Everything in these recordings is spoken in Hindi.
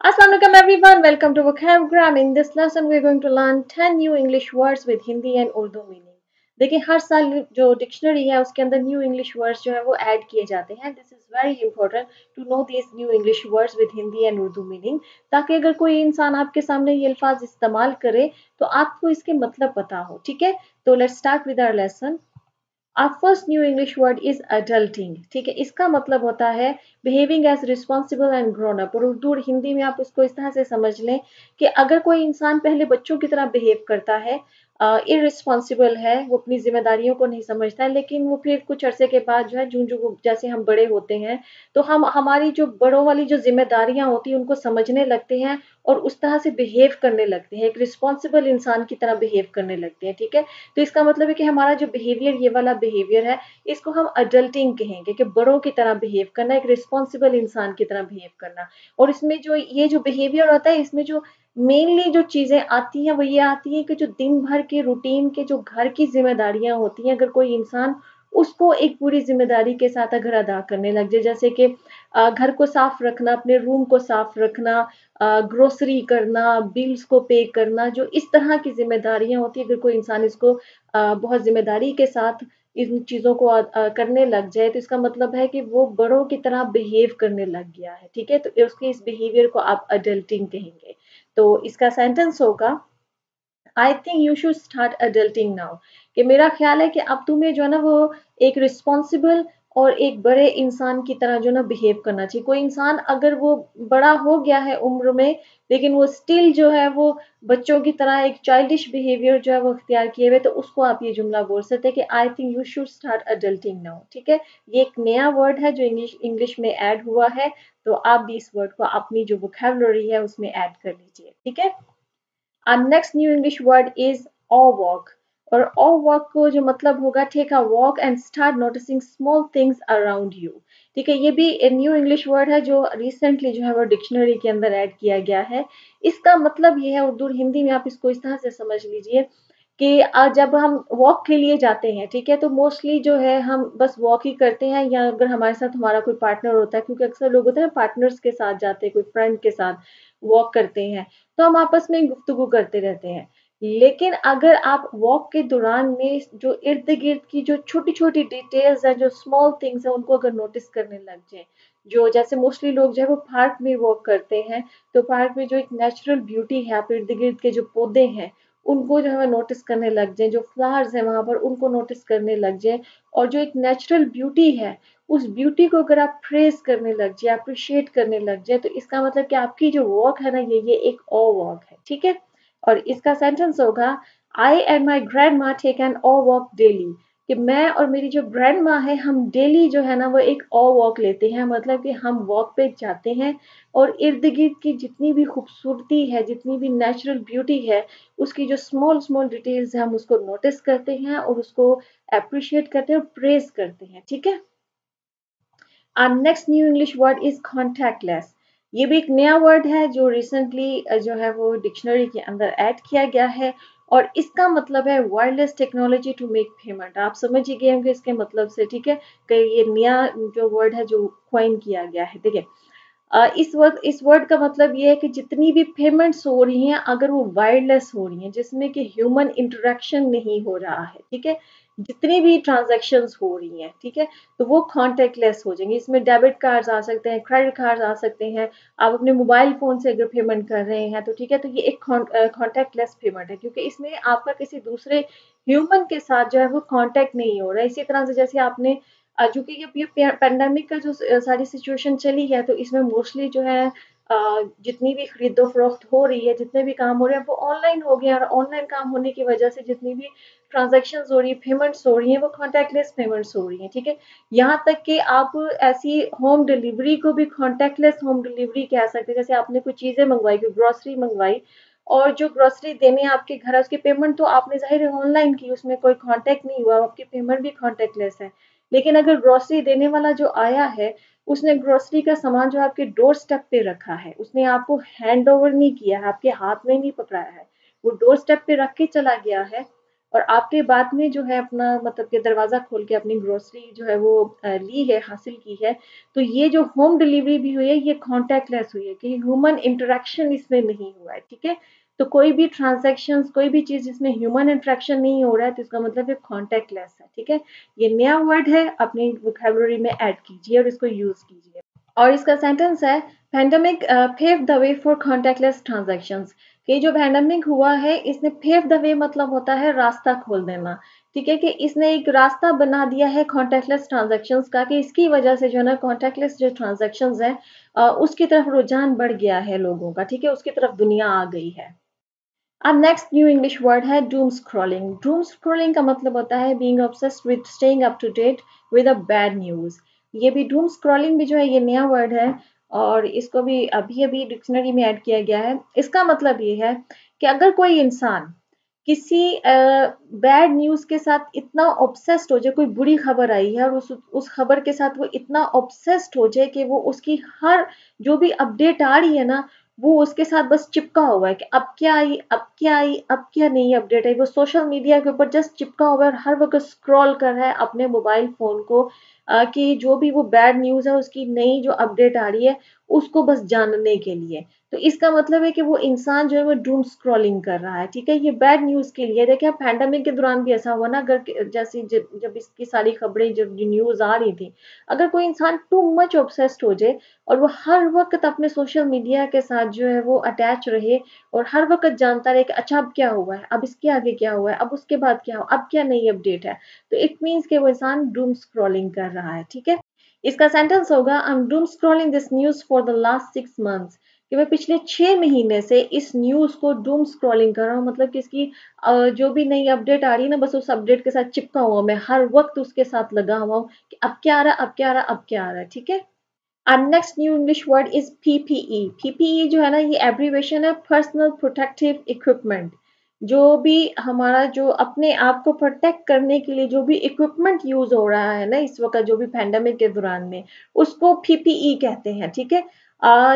Assalamualaikum everyone, welcome to Vocabgram. In this lesson we are going to learn 10 new English words with Hindi and Urdu meaning. देखिए हर साल जो डिक्शनरी है उसके अंदर न्यू इंग्लिश वर्ड्स जो है वो ऐड किए जाते हैं. This is very important to know this new English words with Hindi and Urdu meaning, ताकि अगर कोई इंसान आपके सामने ये अल्फाज इस्तेमाल करे तो आपको इसके मतलब पता हो. ठीक है, तो let's start with our lesson. Our first new English word is adulting. ठीक है, इसका मतलब होता है behaving as responsible and grown up. और उर्दू और हिंदी में आप उसको इस तरह से समझ लें कि अगर कोई इंसान पहले बच्चों की तरह बिहेव करता है, इरिस्पॉन्सिबल है, वो अपनी जिम्मेदारियों को नहीं समझता है, लेकिन वो फिर कुछ अरसे के बाद जो है जूं जूं जैसे हम बड़े होते हैं तो हम हमारी जो बड़ों वाली जो जिम्मेदारियां होती हैं उनको समझने लगते हैं और उस तरह से बिहेव करने लगते हैं, एक रिस्पॉन्सिबल इंसान की तरह बिहेव करने लगते हैं. ठीक है, तो इसका मतलब है कि हमारा जो बिहेवियर, ये वाला बिहेवियर है, इसको हम अडल्टिंग कहेंगे कि बड़ों की तरह बिहेव करना, एक रिस्पॉन्सिबल इंसान की तरह बिहेव करना. और इसमें जो ये जो बिहेवियर होता है, इसमें जो मेनली जो चीजें आती हैं वो ये आती है कि जो दिन भर के रूटीन के जो घर की जिम्मेदारियां होती हैं, अगर कोई इंसान उसको एक पूरी जिम्मेदारी के साथ अगर अदा करने लग जाए, जैसे कि घर को साफ रखना, अपने रूम को साफ रखना, ग्रोसरी करना, बिल्स को पे करना, जो इस तरह की जिम्मेदारियां होती है, अगर कोई इंसान इसको बहुत जिम्मेदारी के साथ इन चीजों को करने लग जाए तो इसका मतलब है कि वो बड़ों की तरह बिहेव करने लग गया है. ठीक है, तो उसके इस बिहेवियर को आप अडल्टिंग कहेंगे. तो इसका सेंटेंस होगा, I think you should start adulting now. कि मेरा ख्याल है कि अब तुम्हें जो है ना वो एक रिस्पॉन्सिबल और एक बड़े इंसान की तरह जो ना बिहेव करना चाहिए. कोई इंसान अगर वो बड़ा हो गया है उम्र में, लेकिन वो स्टिल जो है वो बच्चों की तरह एक चाइल्डिश बिहेवियर जो है वो इख्तियार किए हुए, तो उसको आप ये जुमला बोल सकते हैं कि I think you should start adulting now. ठीक है, ये एक नया वर्ड है जो इंग्लिश इंग्लिश में ऐड हुआ है, तो आप भी इस वर्ड को अपनी जो वोकैबुलरी है उसमें ऐड कर लीजिए. ठीक है. Our next new English word is awe walk. और awe walk को जो मतलब होगा, take a walk and start noticing small things around you. ठीक है, ये भी न्यू इंग्लिश वर्ड है जो रिसेंटली जो है वो डिक्शनरी के अंदर ऐड किया गया है. इसका मतलब ये है, उर्दू और हिंदी में आप इसको इस तरह से समझ लीजिए कि जब हम वॉक के लिए जाते हैं, ठीक है, तो मोस्टली जो है हम बस वॉक ही करते हैं, या अगर हमारे साथ हमारा कोई पार्टनर होता है, क्योंकि अक्सर लोग होते हैं पार्टनर्स के साथ जाते हैं, कोई फ्रेंड के साथ वॉक करते हैं, तो हम आपस में गुफ्तगू करते रहते हैं. लेकिन अगर आप वॉक के दौरान में जो इर्द गिर्द की जो छोटी छोटी डिटेल्स हैं, जो स्मॉल थिंग्स हैं, उनको अगर नोटिस करने लग जाए, जो जैसे मोस्टली लोग जो है वो पार्क में वॉक करते हैं, तो पार्क में जो एक नेचुरल ब्यूटी है, आप इर्द गिर्द के जो पौधे हैं उनको जो है नोटिस करने लग जाए, जो फ्लावर्स हैं वहां पर उनको नोटिस करने लग जाए, और जो एक नेचुरल ब्यूटी है उस ब्यूटी को अगर आप प्रेज करने लग जाए, अप्रिशिएट करने लग जाए, तो इसका मतलब कि आपकी जो वॉक है ना, ये एक ऑ वॉक है. ठीक है, और इसका सेंटेंस होगा, I and my grandma take an ऑ वॉक डेली. कि मैं और मेरी जो ग्रैंड माँ है, हम डेली जो है ना वो एक ऑ वॉक लेते हैं, मतलब कि हम वॉक पे जाते हैं और इर्द गिर्द की जितनी भी खूबसूरती है, जितनी भी नेचुरल ब्यूटी है, उसकी जो स्मॉल स्मॉल डिटेल्स है, हम उसको नोटिस करते हैं और उसको अप्रिशिएट करते हैं और प्रेज करते हैं. ठीक है. Our next new English word is contactless. ये भी एक नया वर्ड है जो रिसेंटली जो है वो डिक्शनरी के अंदर ऐड किया गया है, और इसका मतलब है wireless technology to make payment. आप समझ ही गए होंगे इसके मतलब से. ठीक है, कि ये नया जो वर्ड है जो क्वाइन किया गया है. ठीक है, इस वर्ड का मतलब ये है कि जितनी भी पेमेंट्स हो रही हैं, अगर वो वायरलेस हो रही हैं, जिसमें कि ह्यूमन इंटरेक्शन नहीं हो रहा है, ठीक है, जितनी भी ट्रांजैक्शंस हो रही हैं, ठीक है, तो वो कॉन्टेक्टलेस हो जाएंगे. इसमें डेबिट कार्ड्स आ सकते हैं, क्रेडिट कार्ड्स आ सकते हैं, आप अपने मोबाइल फोन से अगर पेमेंट कर रहे हैं तो ठीक है, तो ये एक कॉन्टेक्टलेस पेमेंट है, क्योंकि इसमें आपका किसी दूसरे ह्यूमन के साथ जो है वो कॉन्टेक्ट नहीं हो रहा है. इसी तरह से जैसे आपने चूंकि ये पैंडेमिक का जो सारी सिचुएशन चली है, तो इसमें मोस्टली जो है जितनी भी खरीदो फरोख्त हो रही है, जितने भी काम हो रहे हैं वो ऑनलाइन हो गए, और ऑनलाइन काम होने की वजह से जितनी भी ट्रांजेक्शन हो रही है, पेमेंट्स हो रही हैं, वो कॉन्टैक्टलेस पेमेंट्स हो रही हैं. ठीक है, यहाँ तक कि आप ऐसी होम डिलीवरी को भी कॉन्टैक्टलेस होम डिलीवरी कह सकते हैं. जैसे आपने कोई चीजें मंगवाई, कोई ग्रोसरी मंगवाई, और जो ग्रोसरी देने आपके घर है उसकी पेमेंट तो आपने जाहिर है ऑनलाइन की, उसमें कोई कांटेक्ट नहीं हुआ, आपकी पेमेंट भी कांटेक्टलेस है. लेकिन अगर ग्रोसरी देने वाला जो आया है, उसने ग्रोसरी का सामान जो आपके डोर स्टेप पे रखा है, उसने आपको हैंड ओवर नहीं किया है, आपके हाथ में नहीं पकड़ाया है, वो डोर स्टेप पे रख के चला गया है, और आपके बाद में जो है अपना मतलब कि दरवाज़ा खोल के अपनी ग्रोसरी जो है वो ली है, हासिल की है, तो ये जो होम डिलीवरी भी हुई है ये कॉन्टैक्टलेस हुई है कि ह्यूमन इंटरेक्शन इसमें नहीं हुआ है, ठीक है? तो कोई भी ट्रांज़ैक्शंस, कोई भी चीज़ जिसमें ह्यूमन इंटरेक्शन नहीं हो रहा है तो इसका मतलब ये कॉन्टैक्टलेस है, ठीक है? ये नया वर्ड है, अपनी वोकैब्युलरी में ऐड कीजिए और इसको यूज़ कीजिए। और इसका सेंटेंस है pandemic pave the way for contactless transactions. कि जो पैंडेमिक हुआ है इसने पेव द वे मतलब होता है रास्ता खोल देना, ठीक है? कि इसने एक रास्ता बना दिया है कॉन्टैक्टलेस ट्रांजैक्शंस का, कि इसकी वजह से जो है ना कॉन्टैक्टलेस जो ट्रांजैक्शंस है उसकी तरफ रुझान बढ़ गया है लोगों का, ठीक है? उसकी तरफ दुनिया आ गई है। अब नेक्स्ट न्यू इंग्लिश वर्ड है डूम स्क्रॉलिंग। डूम स्क्रॉलिंग का मतलब होता है being obsessed with staying up to date with a bad news. ये भी डूम स्क्रॉलिंग भी जो है ये नया वर्ड है और इसको भी अभी-अभी डिक्शनरी में ऐड किया गया है। इसका मतलब ये है कि अगर कोई इंसान किसी बैड न्यूज़ के साथ इतना ऑब्सेस्ड हो जाए, कोई बुरी खबर आई है और उस खबर के साथ वो इतना ऑब्सेस्ड हो जाए कि वो उसकी हर जो भी अपडेट आ रही है ना, वो उसके साथ बस चिपका हुआ है कि अब क्या आई, अब क्या आई, अब क्या नई अपडेट आई। वो सोशल मीडिया के ऊपर जस्ट चिपका हुआ है और हर वक़्त स्क्रॉल कर रहा है अपने मोबाइल फ़ोन को कि जो भी वो बैड न्यूज़ है उसकी नई जो अपडेट आ रही है, उसको बस जानने के लिए। तो इसका मतलब है कि वो इंसान जो है वो डूम स्क्रॉलिंग कर रहा है, ठीक है? ये बैड न्यूज़ के लिए देखिए आप पैंडेमिक के दौरान भी ऐसा हुआ ना, अगर जैसे जब इसकी सारी खबरें जब न्यूज़ आ रही थी, अगर कोई इंसान टू मच ऑब्सेस्ड हो जाए और वो हर वक़्त अपने सोशल मीडिया के साथ जो है वो अटैच रहे और हर वक़्त जानता रहे कि अच्छा अब क्या हुआ है, अब इसके आगे क्या हुआ है, अब उसके बाद क्या हुआ, अब क्या नई अपडेट है, तो इट मीन्स कि वो इंसान डूम स्क्रॉलिंग कर रहा है, ठीक है? इसका सेंटेंस होगा I am doom scrolling this news for the last 6 months. कि मैं पिछले 6 महीने से इस न्यूज़ को डूम स्क्रॉलिंग कर रहा हूँ, मतलब कि इसकी जो भी नई अपडेट आ रही है ना बस उस अपडेट के साथ चिपका हुआ हूँ मैं, हर वक़्त उसके साथ लगा हुआ हूँ कि अब क्या आ रहा है, अब क्या आ रहा है, अब क्या आ रहा है, ठीक है? And next new English word is PPE. PPE जो है ना ये एब्रीवेशन है पर्सनल प्रोटेक्टिव इक्विपमेंट। जो भी हमारा जो अपने आप को प्रोटेक्ट करने के लिए जो भी इक्विपमेंट यूज हो रहा है ना इस वक्त जो भी पैंडेमिक के दौरान में उसको पीपीई कहते हैं, ठीक है?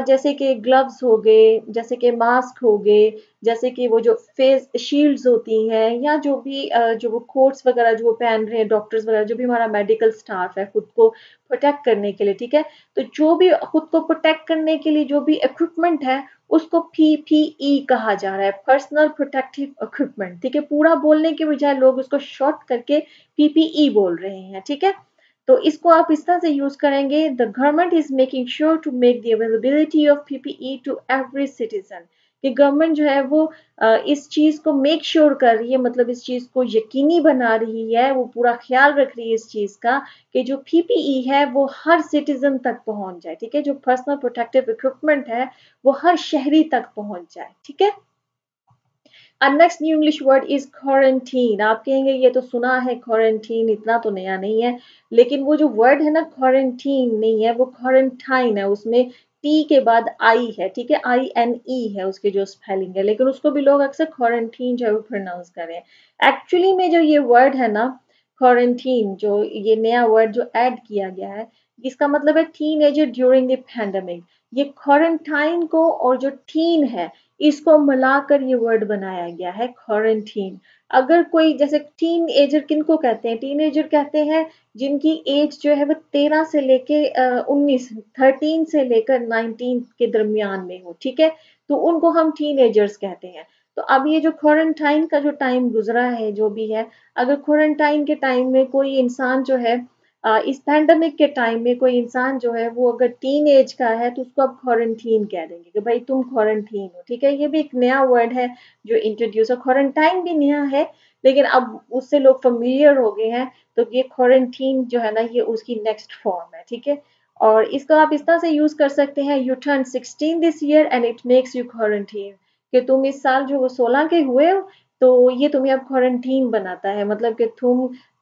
जैसे कि ग्लव्स हो गए, जैसे कि मास्क हो गए, जैसे कि वो जो फेस शील्ड्स होती हैं या जो भी जो वो कोट्स वगैरह जो वो पहन रहे हैं डॉक्टर्स वगैरह जो भी हमारा मेडिकल स्टाफ है खुद को प्रोटेक्ट करने के लिए, ठीक है? तो जो भी खुद को प्रोटेक्ट करने के लिए जो भी इक्विपमेंट है उसको पीपीई कहा जा रहा है, पर्सनल प्रोटेक्टिव इक्विपमेंट, ठीक है? पूरा बोलने के बजाय लोग उसको शॉर्ट करके पीपीई बोल रहे हैं, ठीक है? तो इसको आप इस तरह से यूज करेंगे the government is making sure to make the availability of PPE to every citizen. कि गवर्नमेंट जो है वो इस चीज को मेक श्योर कर रही है, मतलब इस चीज को यकीनी बना रही है, वो पूरा ख्याल रख रही है इस चीज का कि जो पीपीई है वो हर सिटीजन तक पहुंच जाए, ठीक है? जो पर्सनल प्रोटेक्टिव इक्विपमेंट है वो हर शहरी तक पहुंच जाए, ठीक है? और next new English word is quarantine. आप कहेंगे ये तो सुना है क्वारंटीन, इतना तो नया नहीं है, लेकिन वो जो वर्ड है ना क्वारंटीन नहीं है, वो क्वारंटाइन है, उसमें टी के बाद आई है, ठीक है? आई एन ई है उसकी जो स्पेलिंग है, लेकिन उसको भी लोग अक्सर क्वारंटीन जो है वो प्रोनाउंस करें। एक्चुअली में जो ये वर्ड है ना क्वारंटीन, जो ये नया वर्ड जो ऐड किया गया है, इसका मतलब है टीनेजर ड्यूरिंग द पैंडेमिक। ये क्वारंटाइन को और जो टीन है इसको मिलाकर ये वर्ड बनाया गया है क्वारंटीन। अगर कोई जैसे टीन एजर किनको कहते हैं? टीन एजर कहते हैं जिनकी एज जो है वो 13 से लेके 19, 13 से लेकर 19 के दरमियान में हो, ठीक है? तो उनको हम टीन एजर्स कहते हैं। तो अब ये जो क्वारंटाइन का जो टाइम गुजरा है जो भी है, अगर क्वारंटाइन के टाइम में कोई इंसान जो है इस पैंडेमिक के टाइम में कोई इंसान जो है वो अगर टीन एज का है तो उसको आप क्वारंटीन कह देंगे कि भाई तुम क्वारंटीन हो, ठीक है? ये भी एक नया वर्ड है जो इंट्रोड्यूस है। क्वारंटाइन भी नया है लेकिन अब उससे लोग फेमिलियर हो गए हैं, तो ये क्वारंटीन जो है ना ये उसकी नेक्स्ट फॉर्म है, ठीक है? और इसको आप इस तरह से यूज कर सकते हैं U turn 16 this year and it makes you quarantine. कि तुम इस साल जो वो 16 के हुए हो तो ये तुम्हें अब क्वारंटीन बनाता है, मतलब कि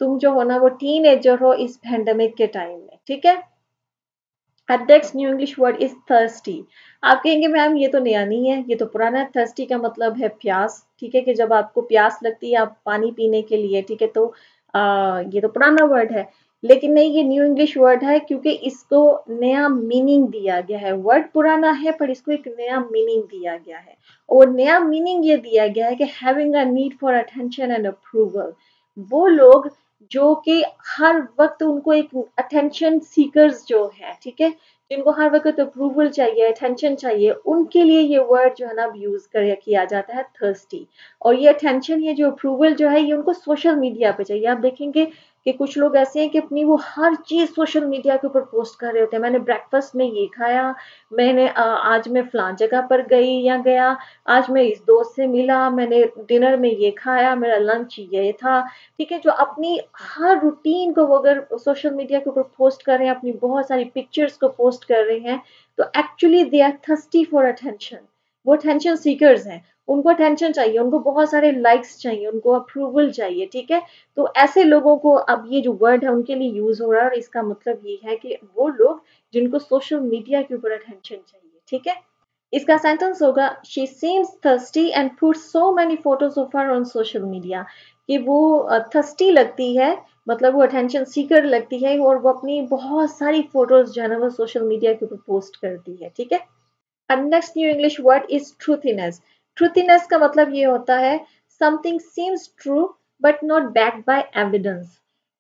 तुम जो हो ना वो टीनेजर हो इस पैंडेमिक के टाइम में, ठीक है? Next new English word is thirsty. आप कहेंगे मैम ये तो नया नहीं है, ये तो पुराना है। थर्स्टी का मतलब है प्यास, ठीक है? कि जब आपको प्यास लगती है आप पानी पीने के लिए, ठीक है? तो ये तो पुराना वर्ड है, लेकिन नहीं, ये न्यू इंग्लिश वर्ड है क्योंकि इसको नया मीनिंग दिया गया है। वर्ड पुराना है पर इसको एक नया मीनिंग दिया गया है, और नया मीनिंग ये दिया गया है कि having a need for attention and approval. वो लोग जो कि हर वक्त उनको एक अटेंशन सीकर्स जो है, ठीक है, जिनको हर वक्त अप्रूवल चाहिए, अटेंशन चाहिए, उनके लिए ये वर्ड जो है ना यूज कर किया जाता है, थर्स्टी। और ये अटेंशन, ये जो अप्रूवल जो है, ये उनको सोशल मीडिया पे चाहिए। आप देखेंगे कि कुछ लोग ऐसे हैं कि अपनी वो हर चीज सोशल मीडिया के ऊपर पोस्ट कर रहे होते हैं। मैंने ब्रेकफास्ट में ये खाया, मैंने आज मैं फलां जगह पर गई या गया, आज मैं इस दोस्त से मिला, मैंने डिनर में ये खाया, मेरा लंच ये था, ठीक है। जो अपनी हर रूटीन को वो अगर सोशल मीडिया के ऊपर पोस्ट कर रहे हैं, अपनी बहुत सारी पिक्चर्स को पोस्ट कर रहे हैं, तो actually they are thirsty for attention. वो अटेंशन सीकर्स हैं, उनको अटेंशन चाहिए, उनको बहुत सारे लाइक्स चाहिए, उनको अप्रूवल चाहिए, ठीक है। तो ऐसे लोगों को अब ये जो वर्ड है उनके लिए यूज हो रहा है, और इसका मतलब ये है कि वो लोग जिनको सोशल मीडिया के ऊपर अटेंशन चाहिए, ठीक है। इसका सेंटेंस होगा, she seems thirsty and put so many photos of her on social media. कि वो थर्स्टी लगती है, मतलब वो अटेंशन सीकर लगती है, और वो अपनी बहुत सारी फोटोज जो है ना वो सोशल मीडिया के ऊपर पोस्ट करती है, ठीक है। And next new English word is truthiness. Truthiness का मतलब ये होता है something seems true but not backed by evidence.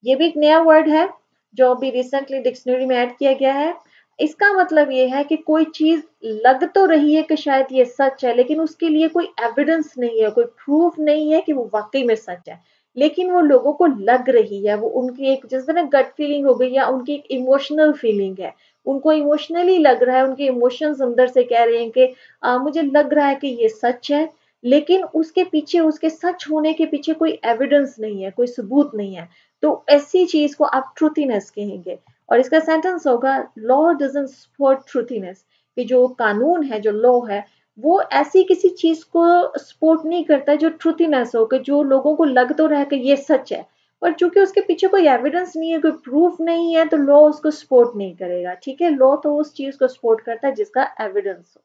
ये भी एक नया वर्ड है जो अभी रिसेंटली डिक्शनरी में ऐड किया गया है। इसका मतलब ये है कि कोई चीज लग तो रही है कि शायद ये सच है, लेकिन उसके लिए कोई एविडेंस नहीं है, कोई प्रूफ नहीं है कि वो वाकई में सच है, लेकिन वो लोगों को लग रही है, वो उनकी एक जैसे ना गट फीलिंग हो गई, या उनकी एक इमोशनल फीलिंग है, उनको इमोशनली लग रहा है, उनके इमोशंस अंदर से कह रहे हैं कि मुझे लग रहा है कि ये सच है, लेकिन उसके पीछे, उसके सच होने के पीछे कोई एविडेंस नहीं है, कोई सबूत नहीं है। तो ऐसी चीज को आप ट्रूथीनेस कहेंगे। और इसका सेंटेंस होगा, लॉ डजंट सपोर्ट ट्रूथीनेस। कि जो कानून है, जो लॉ है, वो ऐसी किसी चीज को सपोर्ट नहीं करता जो ट्रूथीनेस हो, कि जो लोगों को लग तो रहा है कि ये सच है, पर चूंकि उसके पीछे कोई एविडेंस नहीं है, कोई प्रूफ नहीं है, तो लॉ उसको सपोर्ट नहीं करेगा, ठीक है। लॉ तो उस चीज को सपोर्ट करता है जिसका एविडेंस हो।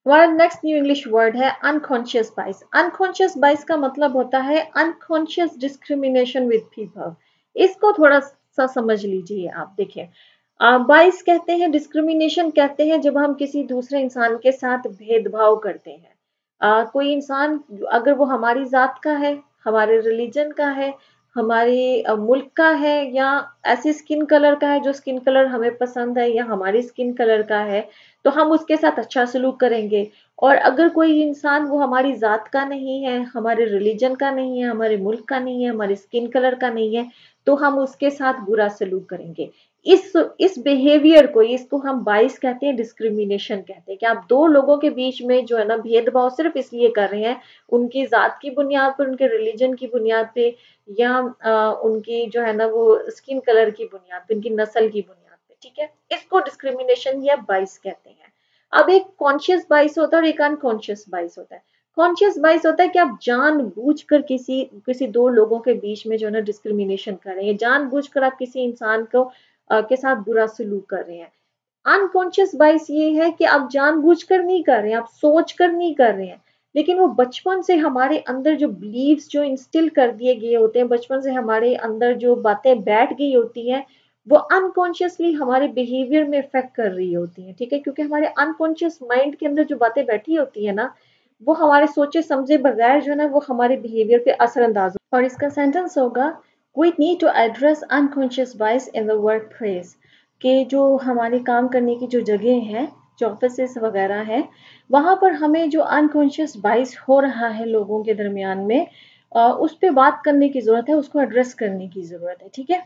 हमारा नेक्स्ट न्यू इंग्लिश वर्ड है अनकॉन्शियस बाइस। अनकॉन्शियस बाइस का मतलब होता है अनकॉन्शियस डिस्क्रिमिनेशन विद पीपल। इसको थोड़ा सा समझ लीजिए आप। देखिए, बाइस कहते हैं, डिस्क्रिमिनेशन कहते हैं जब हम किसी दूसरे इंसान के साथ भेदभाव करते हैं। कोई इंसान अगर वो हमारी जात का है, हमारे रिलीजन का है, हमारे मुल्क का है, या ऐसी स्किन कलर का है जो स्किन कलर हमें पसंद है, या हमारी स्किन कलर का है, तो हम उसके साथ अच्छा सलूक करेंगे। और अगर कोई इंसान वो हमारी जात का नहीं है, हमारे रिलीजन का नहीं है, हमारे मुल्क का नहीं है, हमारे स्किन कलर का नहीं है, तो हम उसके साथ बुरा सलूक करेंगे। इस बिहेवियर को, इसको हम बाइस कहते हैं, डिस्क्रिमिनेशन कहते हैं। कि आप दो लोगों के बीच में जो है ना भेदभाव सिर्फ इसलिए कर रहे हैं, उनकी जात की बुनियाद पर, उनके रिलीजन की बुनियाद पे, या उनकी जो है ना वो स्किन कलर की बुनियाद पे, उनकी नस्ल की बुनियाद पे, ठीक है। इसको डिस्क्रिमिनेशन या बाइस कहते हैं। अब एक कॉन्शियस बाइस होता है और एक अनकॉन्शियस बाइस होता है। कॉन्शियस बाइस होता है कि आप जानबूझकर किसी किसी दो लोगों के बीच में जो है ना डिस्क्रिमिनेशन कर रहे हैं, जानबूझकर आप किसी इंसान को के साथ बुरा सलूक कर रहे हैं। अनकॉन्शियस बाइस ये है कि आप जानबूझकर नहीं कर रहे हैं, आप सोचकर नहीं कर रहे हैं, लेकिन वो बचपन से हमारे अंदर जो बिलीव्स जो इंस्टिल कर दिए गए होते हैं, बचपन से हमारे अंदर जो बातें बैठ गई होती हैं, वो अनकॉन्शियसली हमारे बिहेवियर में इफेक्ट कर रही होती हैं, ठीक है। क्योंकि हमारे अनकॉन्शियस माइंड के अंदर जो बातें बैठी होती है ना, वो हमारे सोचे समझे बगैर जो है ना वो हमारे बिहेवियर पे असरअंदाज। और इसका सेंटेंस होगा, we need to address unconscious bias in the work place. कि जो हमारे काम करने की जो जगह है, जो ऑफिस वगैरह है, वहां पर हमें जो अनकॉन्शियस बाइस हो रहा है लोगों के दरमियान में, उस पर बात करने की जरूरत है, उसको एड्रेस करने की जरूरत है, ठीक है।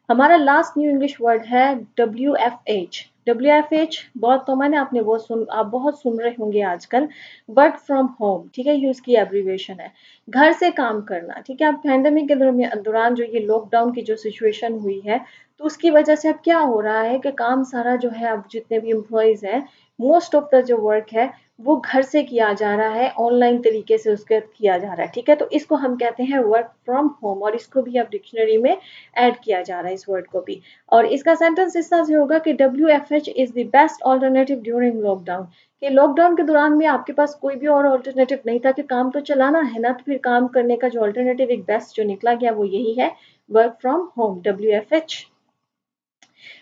हमारा लास्ट न्यू इंग्लिश वर्ड है WFH। WFH बहुत कॉमन है, आपने आप बहुत सुन रहे होंगे आजकल। वर्क फ्रॉम होम, ठीक है, ये उसकी एब्रीवेशन है। घर से काम करना, ठीक है। अब पैंडेमिक के दौरान जो ये लॉकडाउन की जो सिचुएशन हुई है, तो उसकी वजह से अब क्या हो रहा है कि काम सारा जो है, अब जितने भी एम्प्लॉयज हैं, मोस्ट ऑफ द जो वर्क है वो घर से किया जा रहा है, ऑनलाइन तरीके से उसके किया जा रहा है, ठीक है। तो इसको हम कहते हैं वर्क फ्रॉम होम, और इसको भी अब डिक्शनरी में ऐड किया जा रहा है, इस वर्ड को भी। और इसका सेंटेंस इस तरह से होगा कि WFH is the best alternative during lockdown. कि लॉकडाउन के दौरान में आपके पास कोई भी और ऑल्टरनेटिव नहीं था, कि काम तो चलाना है ना, तो फिर काम करने का जो ऑल्टरनेटिव एक बेस्ट जो निकला गया वो यही है, work from home, WFH।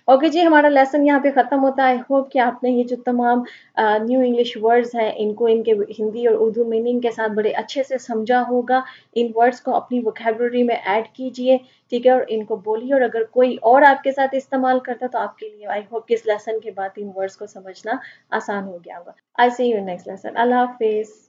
Okay जी, हमारा लेसन यहाँ पे ख़त्म होता है। आई होप कि आपने ये जो तमाम न्यू इंग्लिश वर्ड्स हैं, इनको इनके हिंदी और उर्दू मीनिंग के साथ बड़े अच्छे से समझा होगा। इन वर्ड्स को अपनी वोकैब्युलरी में ऐड कीजिए, ठीक है? और इनको बोलिए, और अगर कोई और आपके साथ इस्तेमाल करता है, तो आपके लिए आई होप कि इस लेसन के बाद इन वर्ड्स को समझना आसान हो गया होगा। आई सी यू इन नेक्स्ट लेसन। अल्लाह हाफ़िज़।